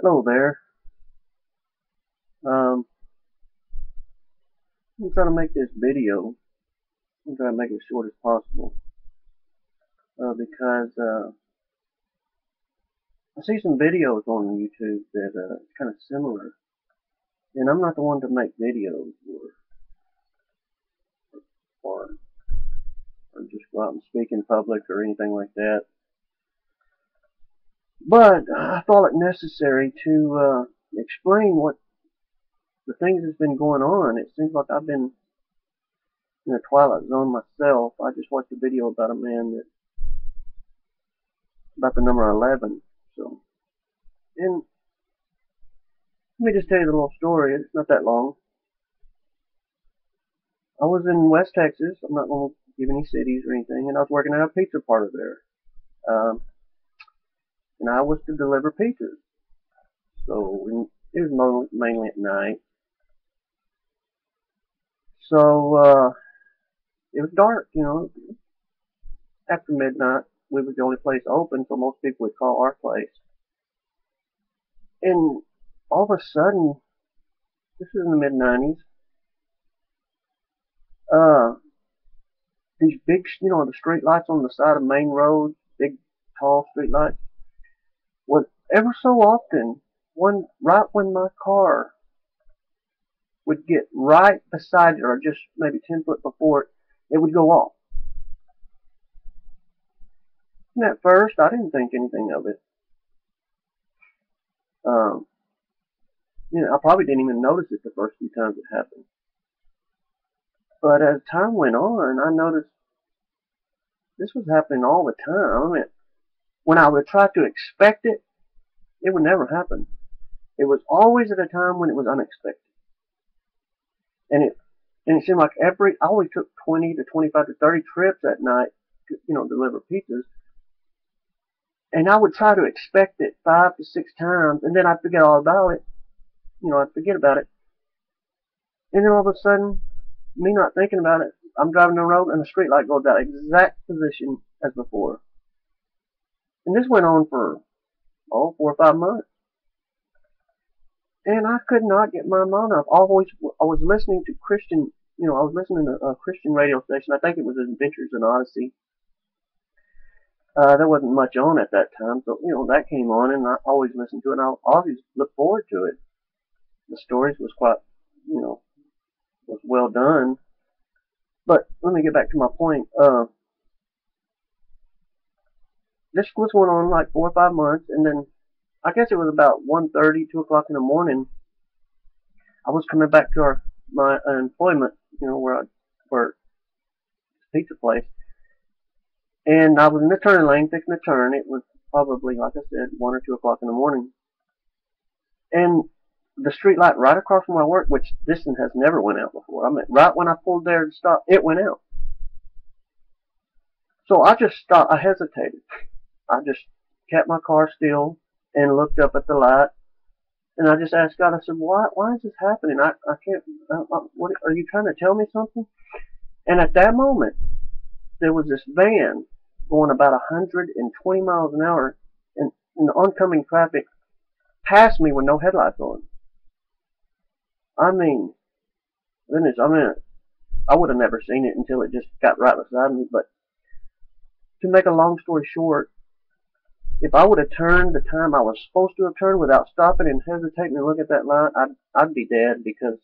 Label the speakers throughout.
Speaker 1: Hello there. I'm trying to make this video. I'm trying to make it as short as possible because I see some videos on YouTube that kind of similar, and I'm not the one to make videos or or just go out and speak in public or anything like that. But I thought it necessary to explain what the things that's been going on. It seems like I've been in a twilight zone myself. I just watched a video about a man that about the number 11. So, and let me just tell you the little story. It's not that long. I was in West Texas. I'm not going to give any cities or anything, and I was working at a pizza parlor there. Um, and I was to deliver pizzas. So it was mainly at night. So it was dark, after midnight. We were the only place open, so most people would call our place. And all of a sudden, this is in the mid 90s. Uh, these big, the street lights on the side of main roads, big, tall street lights, would ever so often, right when my car would get right beside it, or just maybe 10 foot before it, it would go off. And at first, I didn't think anything of it. Um, I probably didn't even notice it the first few times it happened. But as time went on, I noticed this was happening all the time. I mean, when I would try to expect it, it would never happen. It was always at a time when it was unexpected. And it seemed like I always took 20 to 25 to 30 trips at night to, deliver pizzas. And I would try to expect it 5 to 6 times, and then I'd forget all about it. I'd forget about it. And then all of a sudden, me not thinking about it, I'm driving the road and the street light goes out exact position as before. And this went on for 4 or 5 months. And I could not get my mind off. I was listening to Christian, I was listening to a Christian radio station. I think it was Adventures in Odyssey. There wasn't much on at that time, so that came on, and I always listened to it. And I always looked forward to it. The stories was quite, was well done. But let me get back to my point. This was going on like 4 or 5 months, and then I guess it was about 1:30, 2 o'clock in the morning. I was coming back to my employment, where I worked, pizza place, and I was in the turning lane fixing to turn. It was probably, like I said, 1 or 2 o'clock in the morning, and the street light right across from my work, which this one has never went out before. I mean, right when I pulled there to stop, it went out. So I just stopped. I hesitated. I just kept my car still and looked up at the light. And I just asked God, I said, why is this happening? I can't, what, are you trying to tell me something? And at that moment, there was this van going about 120 miles an hour in the oncoming traffic past me with no headlights on. I mean, goodness, I would have never seen it until it just got right beside me. But to make a long story short, if I would have turned the time I was supposed to have turned without stopping and hesitating to look at that light, I'd be dead, because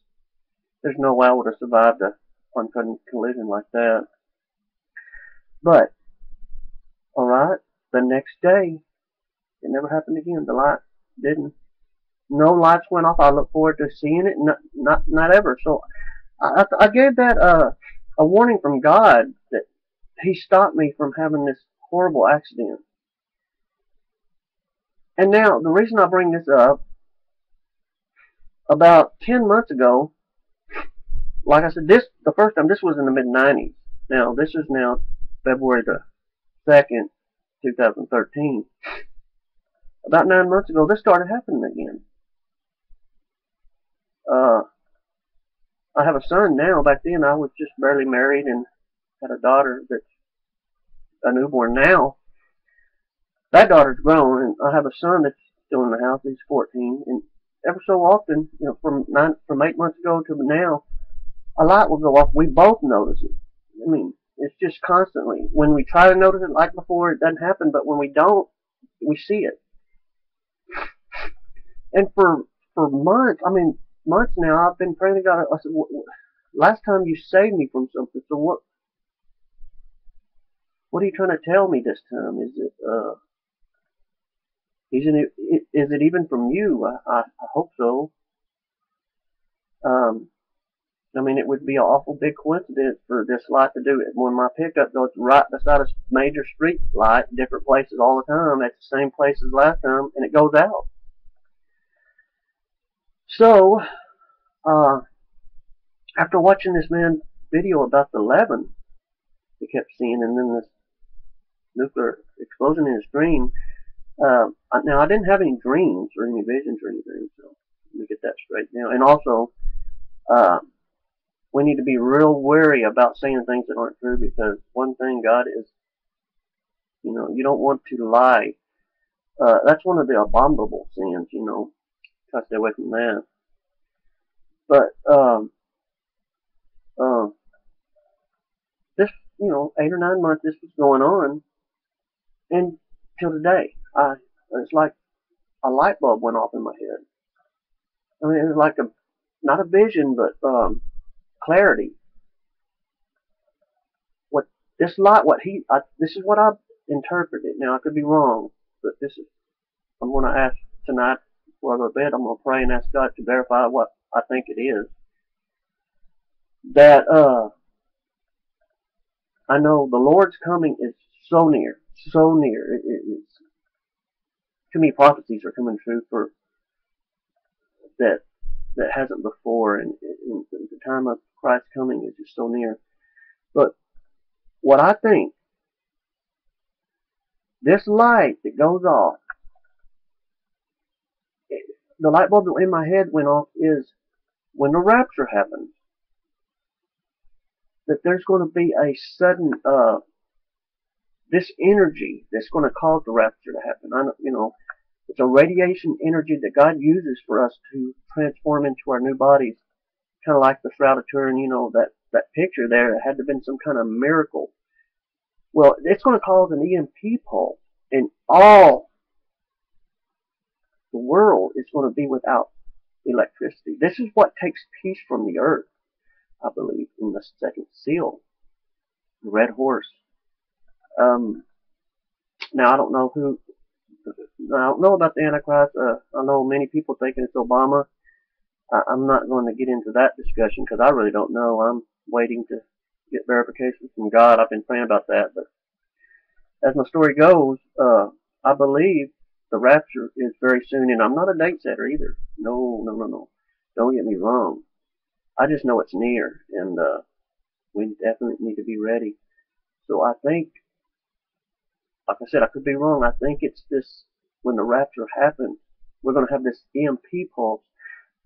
Speaker 1: there's no way I would have survived a oncoming collision like that. But, alright, the next day, it never happened again. The light didn't. No lights went off. I look forward to seeing it. Not ever. So, I gave that a warning from God that He stopped me from having this horrible accident. And now, the reason I bring this up, about 10 months ago, like I said, the first time, this was in the mid-90s. Now, this is now February the 2nd, 2013. About 9 months ago, this started happening again. I have a son now. Back then, I was just barely married and had a daughter that's a newborn now. That daughter's grown, and I have a son that's still in the house. He's 14, and ever so often, from 8 months ago to now, a light will go off. We both notice it. I mean, it's just constantly. When we try to notice it like before, it doesn't happen. But when we don't, we see it. And for months, months now, I've been praying to God. I said, last time you saved me from something. So what are you trying to tell me this time? Is it even from you? I hope so. It would be an awful big coincidence for this light to do it. When my pickup goes right beside a major street light, different places all the time, at the same place as last time, and it goes out. So, after watching this man's video about the 11 he kept seeing, and then this nuclear explosion in his dream, now I didn't have any dreams or any visions or anything, so let me get that straight now. And also, we need to be real wary about saying things that aren't true, because one thing God is, you don't want to lie. That's one of the abominable sins, try to stay away from that. But, this, 8 or 9 months this was going on, and till today, it's like a light bulb went off in my head. It was like not a vision, but, clarity. What this light, this is what I've interpreted. Now I could be wrong, but I'm going to ask tonight before I go to bed. I'm going to pray and ask God to verify what I think it is. That I know the Lord's coming is so near, so near. It's too many prophecies are coming true for that hasn't before, and the time of Christ's coming is just so near. But what I think, this light that goes off, the light bulb in my head went off, is when the rapture happens, that there's going to be a sudden, this energy that's going to cause the rapture to happen. It's a radiation energy that God uses for us to transform into our new bodies, kind of like the Shroud of Turin. That picture there, it had to have been some kind of miracle. Well, it's going to cause an EMP pulse, and all the world is going to be without electricity. This is what takes peace from the earth, I believe, in the second seal, the red horse. Now I don't know about the Antichrist. I know many people thinking it's Obama. I'm not going to get into that discussion because I really don't know. I'm waiting to get verification from God. I've been praying about that, but as my story goes, I believe the rapture is very soon, and I'm not a date setter either. No. Don't get me wrong. I just know it's near, and we definitely need to be ready. So I think, like I said, I could be wrong. I think it's this, when the rapture happens, we're going to have this EMP pulse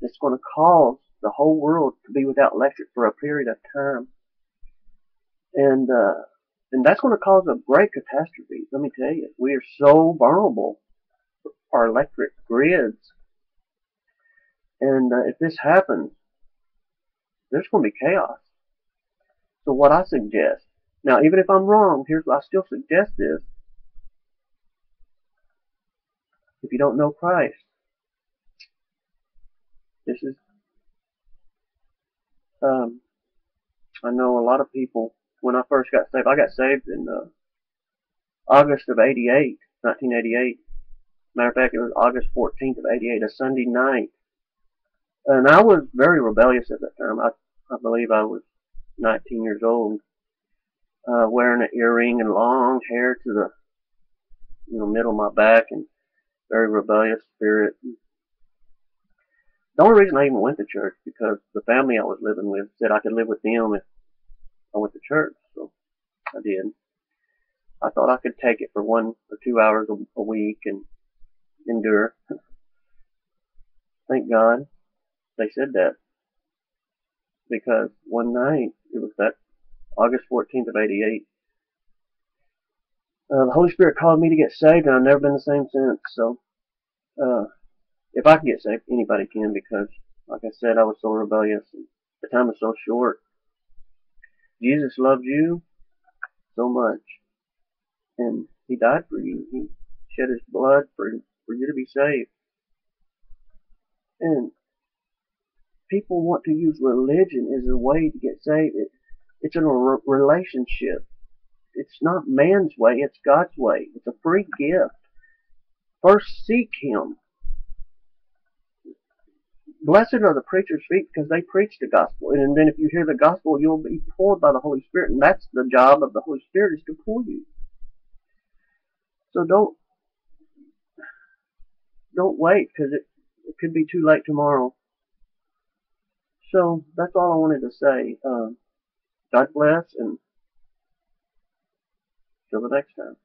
Speaker 1: that's going to cause the whole world to be without electric for a period of time. And that's going to cause a great catastrophe. Let me tell you, we are so vulnerable for our electric grids. And if this happens, there's going to be chaos. So what I suggest, now even if I'm wrong, here's what I still suggest is, if you don't know Christ, this is, I know a lot of people, when I first got saved, I got saved in August of 1988. Matter of fact, it was August 14th of 88, a Sunday night. And I was very rebellious at that time. I believe I was 19 years old, wearing an earring and long hair to the middle of my back, and very rebellious spirit. The only reason I even went to church because the family I was living with said I could live with them if I went to church, so I did. I thought I could take it for 1 or 2 hours a week and endure. Thank God they said that, because one night, it was that August 14th of 88, the Holy Spirit called me to get saved, and I've never been the same since. So If I can get saved, anybody can, because, like I said, I was so rebellious. And the time is so short. Jesus loved you so much, and He died for you. He shed His blood for you to be saved. And people want to use religion as a way to get saved. It's a relationship. It's not man's way, it's God's way. It's a free gift. First seek Him. Blessed are the preacher's feet, because they preach the gospel. And then if you hear the gospel, you'll be pulled by the Holy Spirit. And that's the job of the Holy Spirit, is to pull you. So don't wait, because it could be too late tomorrow. So that's all I wanted to say. God bless, and till the next time.